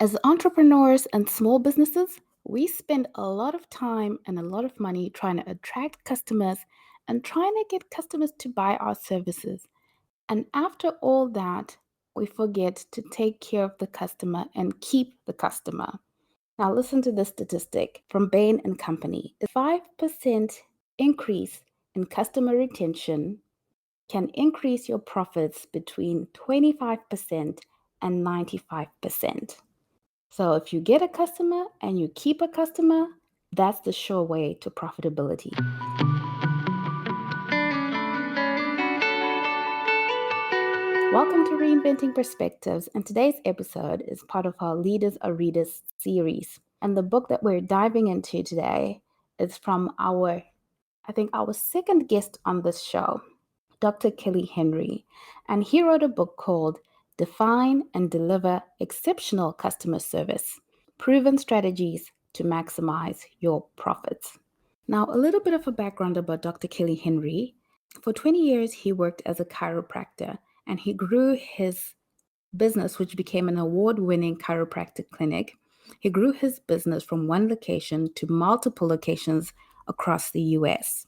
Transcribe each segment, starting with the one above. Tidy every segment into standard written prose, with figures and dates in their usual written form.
As entrepreneurs and small businesses, we spend a lot of time and a lot of money trying to attract customers and trying to get customers to buy our services. And after all that, we forget to take care of the customer and keep the customer. Now listen to this statistic from Bain and Company. A 5% increase in customer retention can increase your profits between 25% and 95%. So if you get a customer and you keep a customer, that's the sure way to profitability. Welcome to Reinventing Perspectives, and today's episode is part of our Leaders Are Readers series. And the book that we're diving into today is from our second guest on this show, Dr. Kelly Henry. And he wrote a book called Define and Deliver Exceptional Customer Service: Proven Strategies to Maximize Your Profits. Now, a little bit of a background about Dr. Kelly Henry. For 20 years, he worked as a chiropractor, and he grew his business, which became an award-winning chiropractic clinic. He grew his business from one location to multiple locations across the US.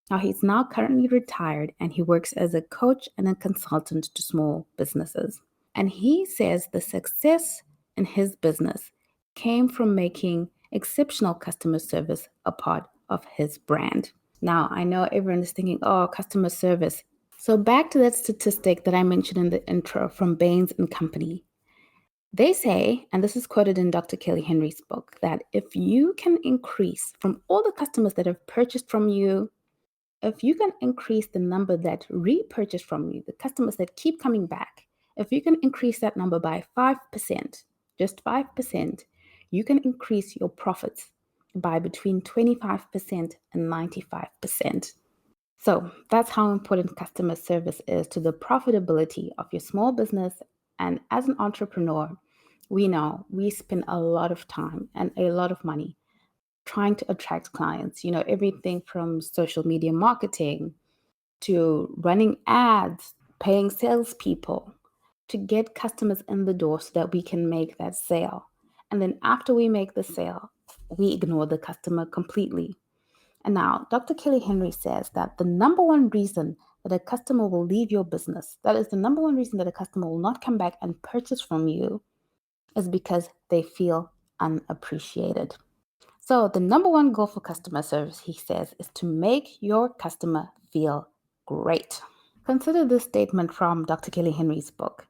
Now, he's now currently retired, and he works as a coach and a consultant to small businesses. And he says the success in his business came from making exceptional customer service a part of his brand. Now, I know everyone is thinking, oh, customer service. So back to that statistic that I mentioned in the intro from Bain and Company. They say, and this is quoted in Dr. Kelly Henry's book, that if you can increase from all the customers that have purchased from you, if you can increase the number that repurchase from you, the customers that keep coming back, if you can increase that number by 5%, just 5%, you can increase your profits by between 25% and 95%. So that's how important customer service is to the profitability of your small business. And as an entrepreneur, we know we spend a lot of time and a lot of money trying to attract clients, everything from social media marketing to running ads, paying salespeople to get customers in the door so that we can make that sale. And then after we make the sale, we ignore the customer completely. And now, Dr. Kelly Henry says that the number one reason that a customer will leave your business, that is the number one reason that a customer will not come back and purchase from you, is because they feel unappreciated. So the number one goal for customer service, he says, is to make your customer feel great. Consider this statement from Dr. Kelly Henry's book.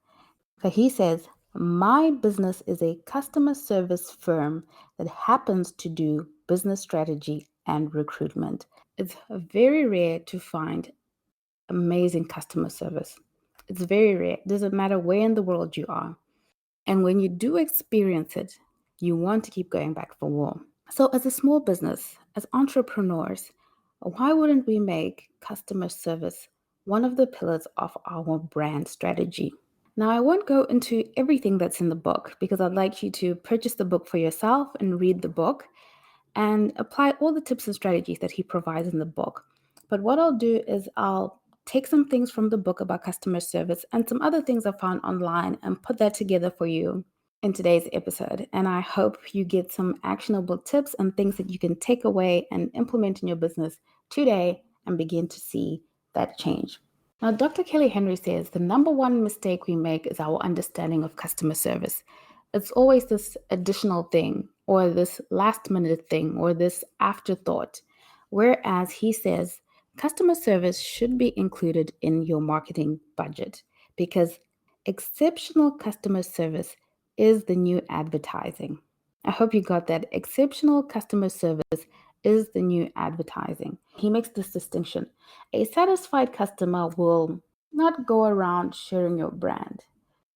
So he says, my business is a customer service firm that happens to do business strategy and recruitment. It's very rare to find amazing customer service. It's very rare. It doesn't matter where in the world you are. And when you do experience it, you want to keep going back for more. So as a small business, as entrepreneurs, why wouldn't we make customer service one of the pillars of our brand strategy? Now, I won't go into everything that's in the book because I'd like you to purchase the book for yourself and read the book and apply all the tips and strategies that he provides in the book. But what I'll do is I'll take some things from the book about customer service and some other things I found online and put that together for you in today's episode. And I hope you get some actionable tips and things that you can take away and implement in your business today and begin to see that change. Now, Dr. Kelly Henry says the number one mistake we make is our understanding of customer service. It's always this additional thing or this last minute thing or this afterthought. Whereas he says customer service should be included in your marketing budget because exceptional customer service is the new advertising. I hope you got that. Exceptional customer service is the new advertising. He makes this distinction. A satisfied customer will not go around sharing your brand.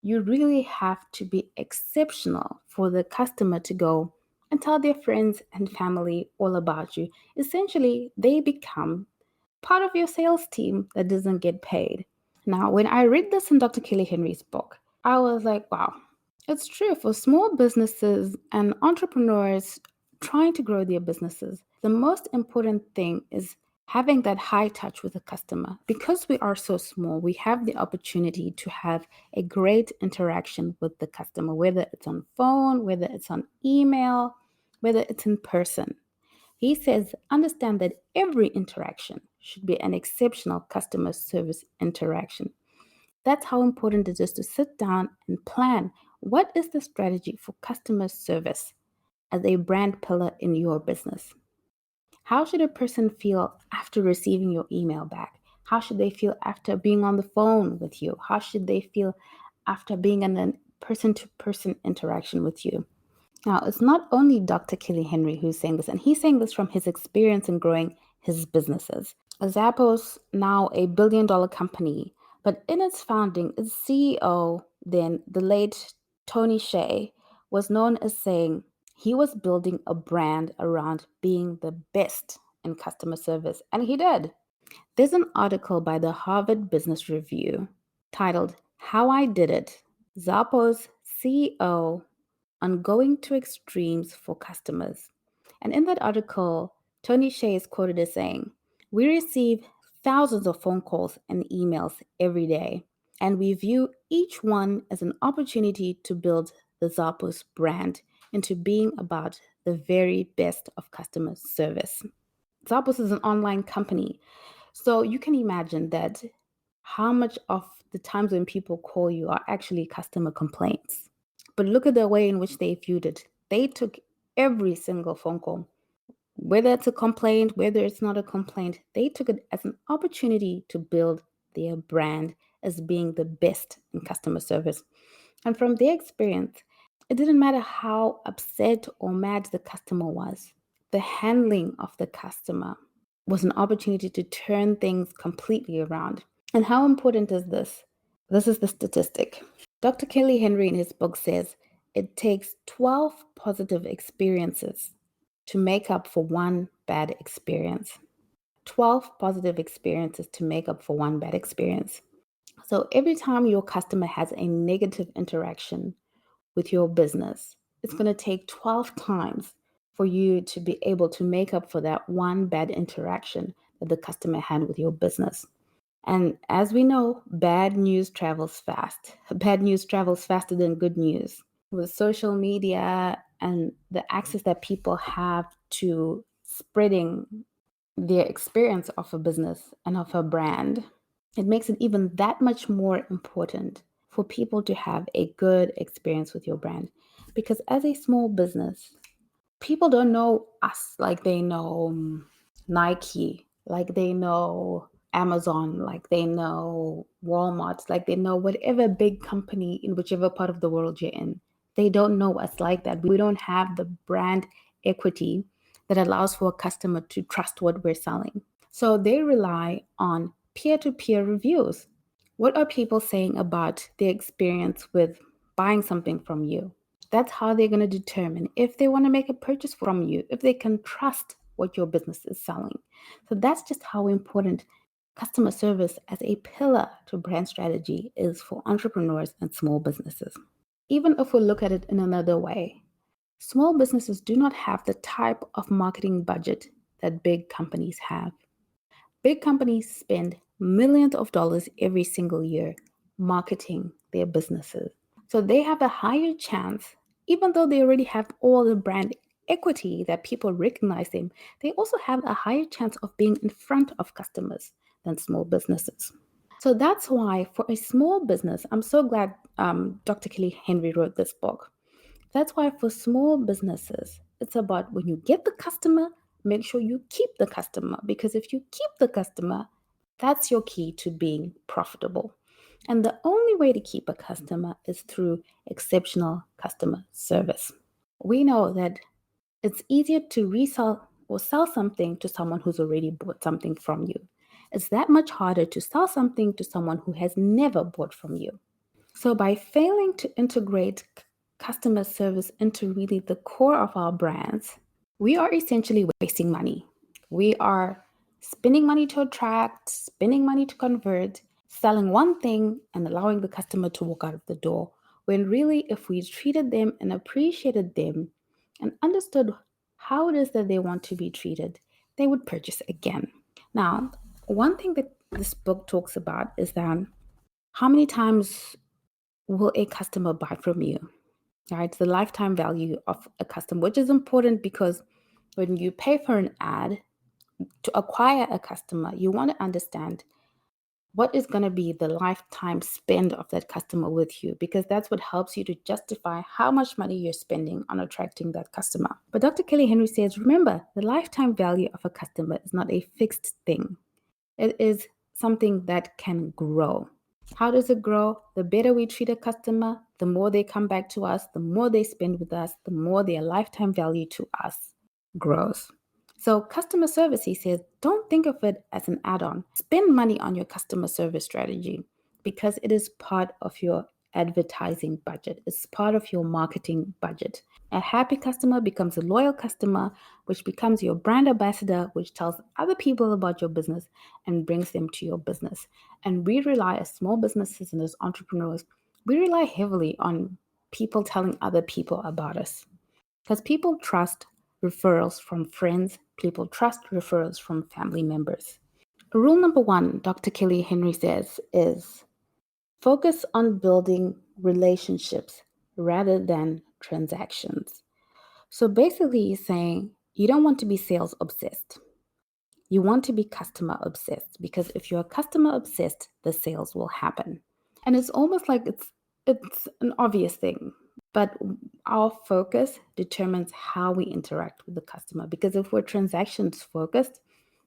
You really have to be exceptional for the customer to go and tell their friends and family all about you. Essentially, they become part of your sales team that doesn't get paid. Now, when I read this in Dr. Kelly Henry's book, I was like, wow, it's true for small businesses and entrepreneurs trying to grow their businesses. The most important thing is Having that high touch with the customer. Because we are so small, we have the opportunity to have a great interaction with the customer, whether it's on phone, whether it's on email, whether it's in person. He says, understand that every interaction should be an exceptional customer service interaction. That's how important it is to sit down and plan what is the strategy for customer service as a brand pillar in your business. How should a person feel after receiving your email back? How should they feel after being on the phone with you? How should they feel after being in a person to person interaction with you? Now, it's not only Dr. Kelly Henry who's saying this, and he's saying this from his experience in growing his businesses. Zappos, now a billion-dollar company, but in its founding, its CEO, then the late Tony Hsieh, was known as saying he was building a brand around being the best in customer service, and he did. There's an article by the Harvard Business Review titled How I Did It, Zappos CEO on Going to Extremes for Customers. And in that article, Tony Hsieh is quoted as saying, we receive thousands of phone calls and emails every day, and we view each one as an opportunity to build the Zappos brand into being about the very best of customer service. Zappos is an online company, so you can imagine that how much of the times when people call you are actually customer complaints. But look at the way in which they viewed it. They took every single phone call, whether it's a complaint, whether it's not a complaint, they took it as an opportunity to build their brand as being the best in customer service. And from their experience, it didn't matter how upset or mad the customer was, the handling of the customer was an opportunity to turn things completely around. And how important is this? This is the statistic. Dr. Kelly Henry in his book says it takes 12 positive experiences to make up for one bad experience. 12 positive experiences to make up for one bad experience. So every time your customer has a negative interaction with your business, it's going to take 12 times for you to be able to make up for that one bad interaction that the customer had with your business. And as we know, bad news travels fast. Bad news travels faster than good news. With social media and the access that people have to spreading their experience of a business and of a brand, it makes it even that much more important for people to have a good experience with your brand. Because as a small business, people don't know us like they know Nike, like they know Amazon, like they know Walmart, like they know whatever big company in whichever part of the world you're in. They don't know us like that. We don't have the brand equity that allows for a customer to trust what we're selling. So they rely on peer-to-peer reviews. What are people saying about their experience with buying something from you? That's how they're going to determine if they want to make a purchase from you, if they can trust what your business is selling. So that's just how important customer service as a pillar to brand strategy is for entrepreneurs and small businesses. Even if we look at it in another way, small businesses do not have the type of marketing budget that big companies have. Big companies spend millions of dollars every single year marketing their businesses. So they have a higher chance, even though they already have all the brand equity that people recognize them, they also have a higher chance of being in front of customers than small businesses. So that's why for a small business, I'm so glad Dr. Kelly Henry wrote this book. That's why for small businesses, it's about when you get the customer, make sure you keep the customer, because if you keep the customer, that's your key to being profitable. And the only way to keep a customer is through exceptional customer service. We know that it's easier to resell or sell something to someone who's already bought something from you. It's that much harder to sell something to someone who has never bought from you. So by failing to integrate customer service into really the core of our brands, we are essentially wasting money. We are spending money to attract, spending money to convert, selling one thing and allowing the customer to walk out of the door. When really, if we treated them and appreciated them and understood how it is that they want to be treated, they would purchase again. Now, one thing that this book talks about is that how many times will a customer buy from you? Right? The lifetime value of a customer, which is important because when you pay for an ad to acquire a customer, you want to understand what is going to be the lifetime spend of that customer with you, because that's what helps you to justify how much money you're spending on attracting that customer. But Dr. Kelly Henry says, remember, the lifetime value of a customer is not a fixed thing. It is something that can grow. How does it grow? The better we treat a customer, the more they come back to us, the more they spend with us, the more their lifetime value to us grows. So, customer service, he says, don't think of it as an add on. Spend money on your customer service strategy because it is part of your advertising budget, it's part of your marketing budget. A happy customer becomes a loyal customer, which becomes your brand ambassador, which tells other people about your business and brings them to your business. And we rely, as small businesses and as entrepreneurs, we rely heavily on people telling other people about us because people trust referrals from friends, people trust referrals from family members. Rule number one, Dr. Kelly Henry says, is focus on building relationships rather than transactions. So basically, he's saying you don't want to be sales obsessed. You want to be customer obsessed because if you're customer obsessed, the sales will happen. And it's almost like it's an obvious thing, but our focus determines how we interact with the customer. Because if we're transactions focused,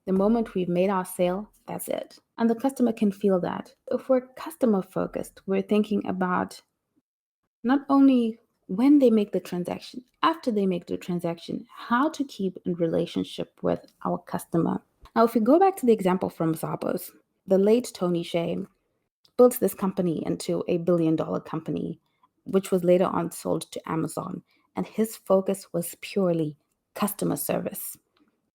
the moment we've made our sale, that's it. And the customer can feel that. If we're customer focused, we're thinking about not only when they make the transaction, after they make the transaction, how to keep in relationship with our customer. Now, if we go back to the example from Zappos, the late Tony Hsieh built this company into a billion-dollar company, which was later on sold to Amazon. And his focus was purely customer service.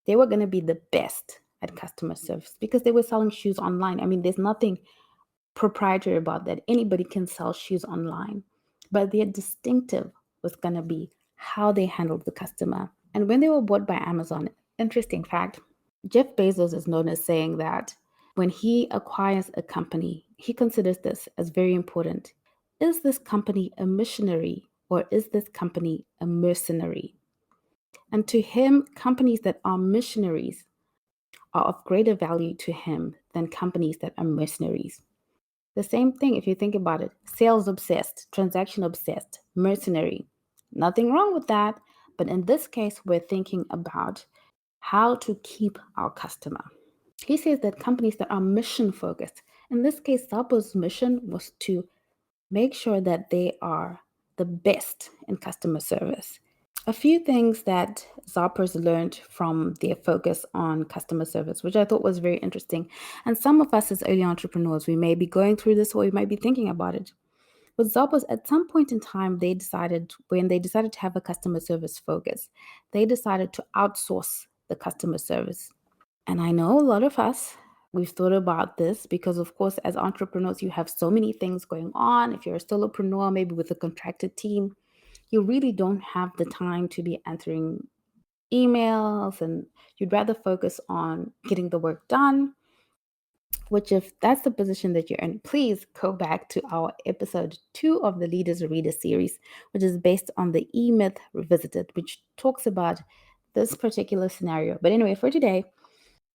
They were going to be the best at customer service because they were selling shoes online. I mean, there's nothing proprietary about that. Anybody can sell shoes online. But their distinctive was going to be how they handled the customer. And when they were bought by Amazon, interesting fact, Jeff Bezos is known as saying that when he acquires a company, he considers this as very important. Is this company a missionary or is this company a mercenary? And to him, companies that are missionaries are of greater value to him than companies that are mercenaries. The same thing if you think about it, sales obsessed, transaction obsessed, mercenary. Nothing wrong with that. But in this case, we're thinking about how to keep our customer. He says that companies that are mission focused, in this case, Zappos' mission was to make sure that they are the best in customer service. A few things that Zappos learned from their focus on customer service, which I thought was very interesting. And some of us as early entrepreneurs, we may be going through this or we might be thinking about it. With Zappos, at some point in time, when they decided to have a customer service focus, they decided to outsource the customer service. And I know a lot of us, we've thought about this because, of course, as entrepreneurs, you have so many things going on. If you're a solopreneur, maybe with a contracted team, you really don't have the time to be answering emails and you'd rather focus on getting the work done. Which, if that's the position that you're in, please go back to our episode 2 of the Leaders Reader series, which is based on the E-Myth Revisited, which talks about this particular scenario. But anyway, for today,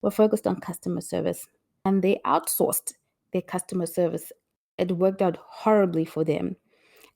we're focused on customer service. And they outsourced their customer service. It worked out horribly for them.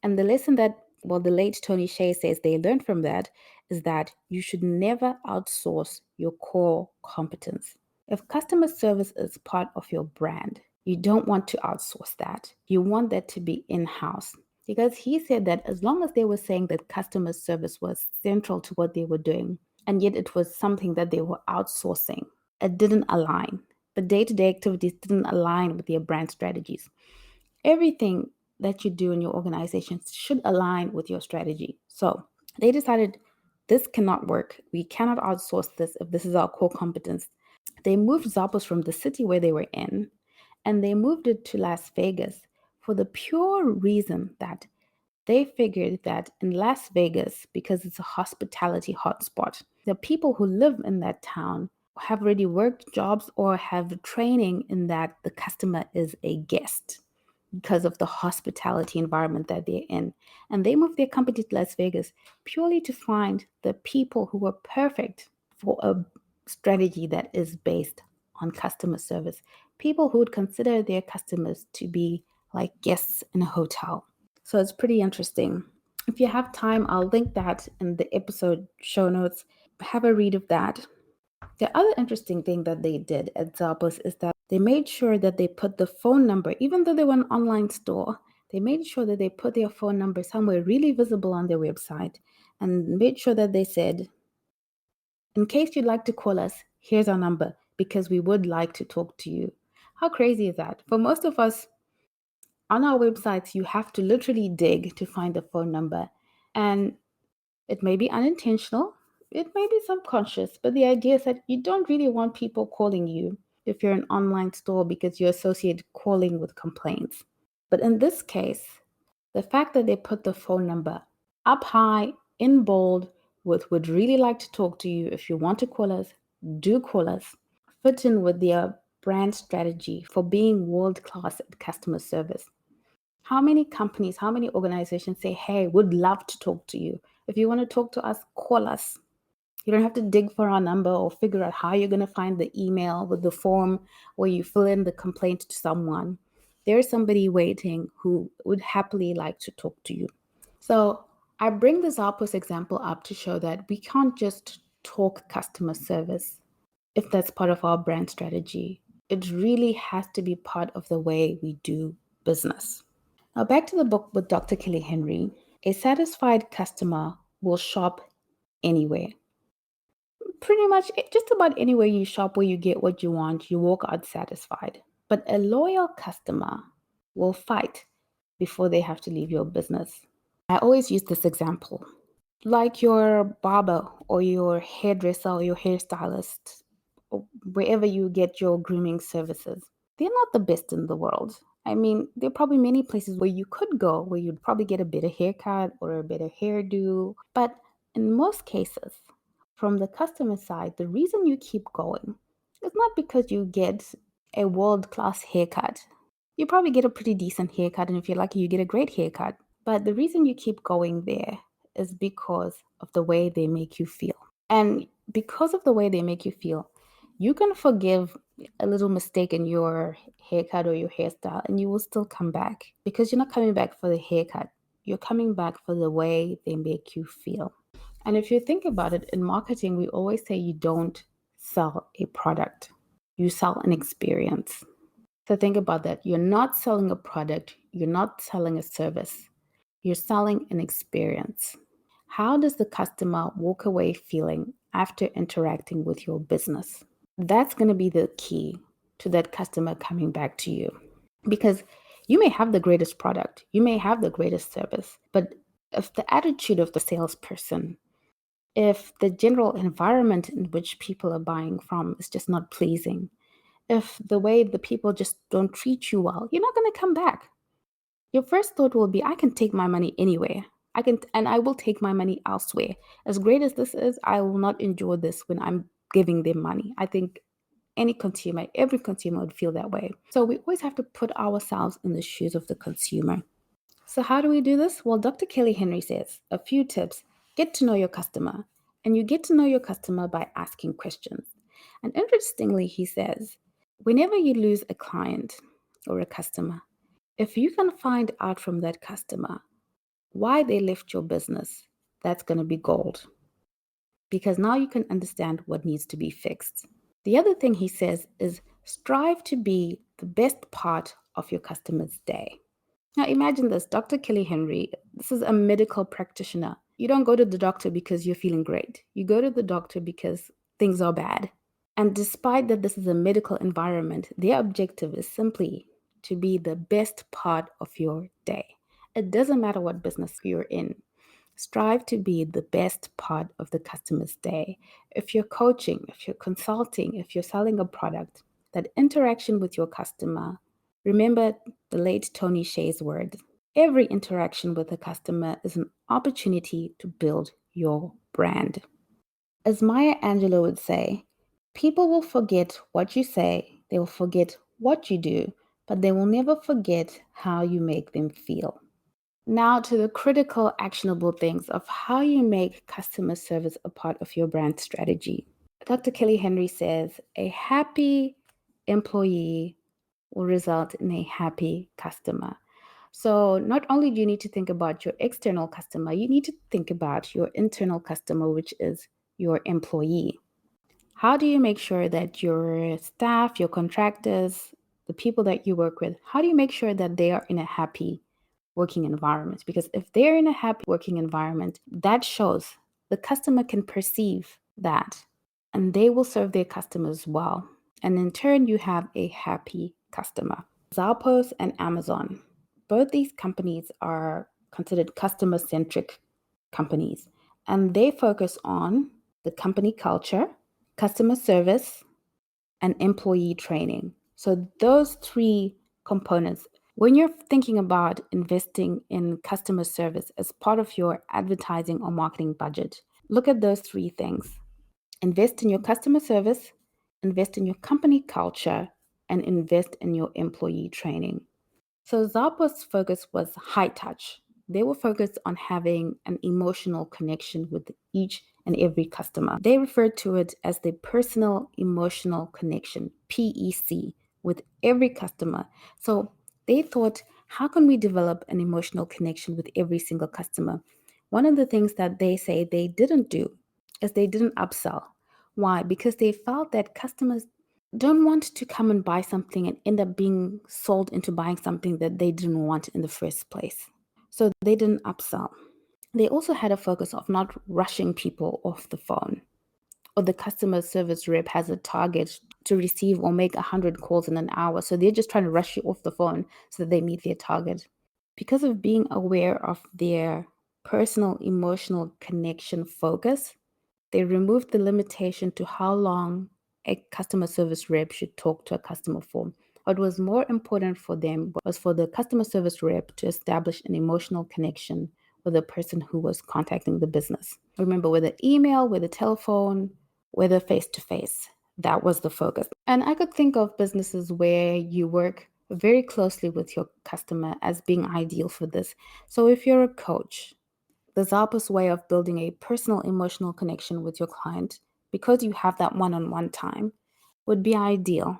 And the lesson that, well, the late Tony Hsieh says they learned from that is that you should never outsource your core competence. If customer service is part of your brand, you don't want to outsource that. You want that to be in-house. Because he said that as long as they were saying that customer service was central to what they were doing, and yet it was something that they were outsourcing, it didn't align. The day-to-day activities didn't align with their brand strategies. Everything that you do in your organization should align with your strategy. So they decided this cannot work. We cannot outsource this if this is our core competence. They moved Zappos from the city where they were in and they moved it to Las Vegas for the pure reason that they figured that in Las Vegas, because it's a hospitality hotspot, the people who live in that town have already worked jobs or have training in that the customer is a guest because of the hospitality environment that they're in. And they moved their company to Las Vegas purely to find the people who were perfect for a strategy that is based on customer service. People who would consider their customers to be like guests in a hotel. So it's pretty interesting. If you have time, I'll link that in the episode show notes. Have a read of that. The other interesting thing that they did at Zappos is that they made sure that they put the phone number, even though they were an online store, they made sure that they put their phone number somewhere really visible on their website and made sure that they said, in case you'd like to call us, here's our number because we would like to talk to you. How crazy is that? For most of us, on our websites, you have to literally dig to find the phone number. And it may be unintentional, it may be subconscious, but the idea is that you don't really want people calling you if you're an online store because you associate calling with complaints. But in this case, the fact that they put the phone number up high in bold with would really like to talk to you, if you want to call us, do call us, fit in with their brand strategy for being world class at customer service. How many companies, how many organizations say, hey, would love to talk to you. If you want to talk to us, call us. You don't have to dig for our number or figure out how you're going to find the email with the form where you fill in the complaint to someone. There's somebody waiting who would happily like to talk to you. So I bring this Zappos example up to show that we can't just talk customer service if that's part of our brand strategy. It really has to be part of the way we do business. Now back to the book with Dr. Kelly Henry. A satisfied customer will shop anywhere. Pretty much just about anywhere you shop where you get what you want, you walk out satisfied. But a loyal customer will fight before they have to leave your business. I always use this example. Like your barber or your hairdresser or your hairstylist, or wherever you get your grooming services, they're not the best in the world. I mean, there are probably many places where you could go where you'd probably get a better haircut or a better hairdo. But in most cases, from the customer side, the reason you keep going is not because you get a world-class haircut. You probably get a pretty decent haircut, and if you're lucky, you get a great haircut. But the reason you keep going there is because of the way they make you feel. And because of the way they make you feel, you can forgive a little mistake in your haircut or your hairstyle and you will still come back, because you're not coming back for the haircut. You're coming back for the way they make you feel. And if you think about it, in marketing, we always say you don't sell a product, you sell an experience. So think about that. You're not selling a product, you're not selling a service, you're selling an experience. How does the customer walk away feeling after interacting with your business? That's going to be the key to that customer coming back to you. Because you may have the greatest product, you may have the greatest service, but if the attitude of the salesperson, if the general environment in which people are buying from is just not pleasing, if the way the people just don't treat you well, you're not going to come back. Your first thought will be, I can take my money anywhere. I will take my money elsewhere. As great as this is, I will not enjoy this when I'm giving them money. I think every consumer would feel that way. So we always have to put ourselves in the shoes of the consumer. So how do we do this? Well, Dr. Kelly Henry says a few tips. Get to know your customer. And you get to know your customer by asking questions. And interestingly, he says, whenever you lose a client or a customer, if you can find out from that customer why they left your business, that's going to be gold. Because now you can understand what needs to be fixed. The other thing he says is strive to be the best part of your customer's day. Now imagine this, Dr. Kelly Henry, this is a medical practitioner. You don't go to the doctor because you're feeling great. You go to the doctor because things are bad. And despite that this is a medical environment, their objective is simply to be the best part of your day. It doesn't matter what business you're in. Strive to be the best part of the customer's day. If you're coaching, if you're consulting, if you're selling a product, that interaction with your customer, remember the late Tony Hsieh's word. Every interaction with a customer is an opportunity to build your brand. As Maya Angelou would say, People will forget what you say, they will forget what you do, but they will never forget how you make them feel. Now to the critical, actionable things of how you make customer service a part of your brand strategy. Dr. Kelly Henry says a happy employee will result in a happy customer. So, not only do you need to think about your external customer, you need to think about your internal customer, which is your employee. How do you make sure that your staff, your contractors, the people that you work with, how do you make sure that they are in a happy working environment? Because if they're in a happy working environment, that shows the customer can perceive that and they will serve their customers well. And in turn, you have a happy customer. Zappos and Amazon, both these companies are considered customer centric companies, and they focus on the company culture, customer service, and employee training. So, those three components, when you're thinking about investing in customer service as part of your advertising or marketing budget, look at those three things: invest in your customer service, invest in your company culture, and invest in your employee training. So Zappos' focus was high touch. They were focused on having an emotional connection with each and every customer. They referred to it as the personal emotional connection, PEC, with every customer. So they thought, how can we develop an emotional connection with every single customer? One of the things that they say they didn't do is they didn't upsell. Why? Because they felt that customers don't want to come and buy something and end up being sold into buying something that they didn't want in the first place. So they didn't upsell. They also had a focus of not rushing people off the phone. Or the customer service rep has a target to receive or make 100 calls in an hour. So they're just trying to rush you off the phone so that they meet their target. Because of being aware of their personal emotional connection focus, they removed the limitation to how long a customer service rep should talk to a customer for. What was more important for them was for the customer service rep to establish an emotional connection with the person who was contacting the business. Remember, whether email, whether telephone, whether face to face, that was the focus. And I could think of businesses where you work very closely with your customer as being ideal for this. So if you're a coach, the Zappos way of building a personal emotional connection with your client, because you have that one-on-one time, would be ideal.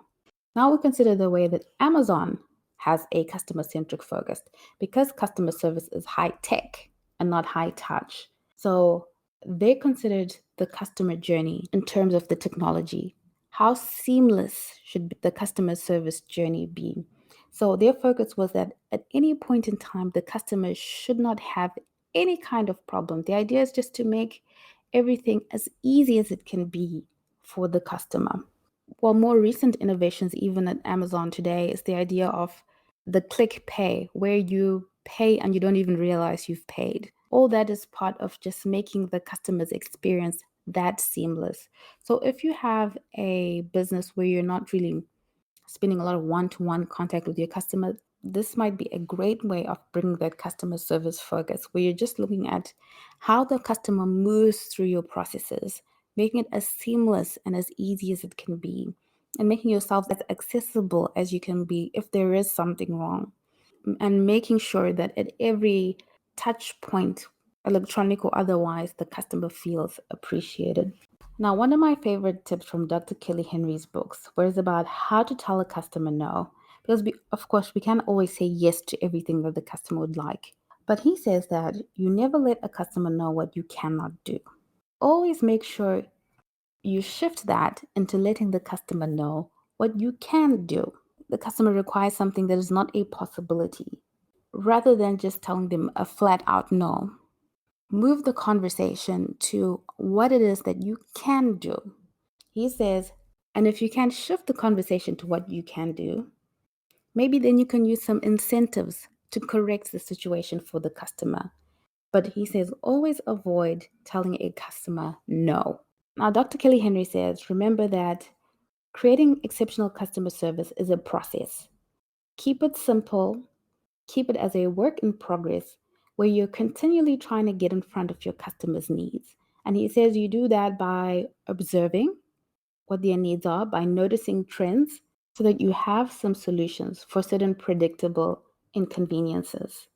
Now we consider the way that Amazon has a customer-centric focus, because customer service is high tech and not high touch. So they considered the customer journey in terms of the technology. How seamless should the customer service journey be? So their focus was that at any point in time, the customer should not have any kind of problem. The idea is just to make everything as easy as it can be for the customer. Well, more recent innovations, even at Amazon today, is the idea of the click pay, where you pay and you don't even realize you've paid. All that is part of just making the customer's experience that seamless. So if you have a business where you're not really spending a lot of one-to-one contact with your customer, this might be a great way of bringing that customer service focus, where you're just looking at how the customer moves through your processes, making it as seamless and as easy as it can be, and making yourself as accessible as you can be if there is something wrong, and making sure that at every touch point, electronic or otherwise, the customer feels appreciated. Now, one of my favorite tips from Dr. Kelly Henry's books was about how to tell a customer no. Because, of course, we can't always say yes to everything that the customer would like. But he says that you never let a customer know what you cannot do. Always make sure you shift that into letting the customer know what you can do. The customer requires something that is not a possibility, rather than just telling them a flat out no. Move the conversation to what it is that you can do. He says, and if you can't shift the conversation to what you can do, maybe then you can use some incentives to correct the situation for the customer. But he says, always avoid telling a customer no. Now, Dr. Kelly Henry says, remember that creating exceptional customer service is a process. Keep it simple, keep it as a work in progress where you're continually trying to get in front of your customers' needs. And he says you do that by observing, what their needs are by noticing trends so that you have some solutions for certain predictable inconveniences.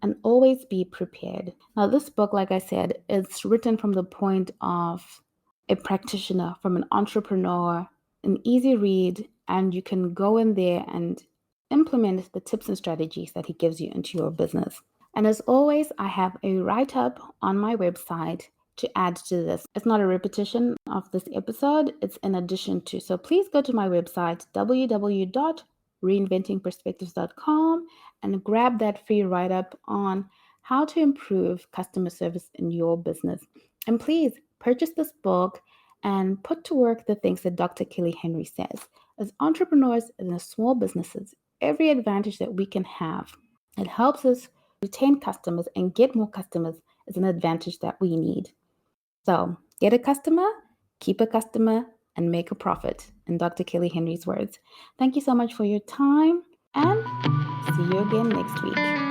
And always be prepared. Now, this book, like I said, is written from the point of a practitioner, from an entrepreneur, an easy read, and you can go in there and implement the tips and strategies that he gives you into your business. And as always, I have a write-up on my website to add to this. It's not a repetition of this episode, it's in addition to. So please go to my website, www.reinventingperspectives.com, and grab that free write-up on how to improve customer service in your business. And please purchase this book and put to work the things that Dr. Kelly Henry says. As entrepreneurs and as small businesses, every advantage that we can have, it helps us retain customers and get more customers is an advantage that we need. So get a customer, keep a customer, and make a profit, in Dr. Kelly Henry's words. Thank you so much for your time, and see you again next week.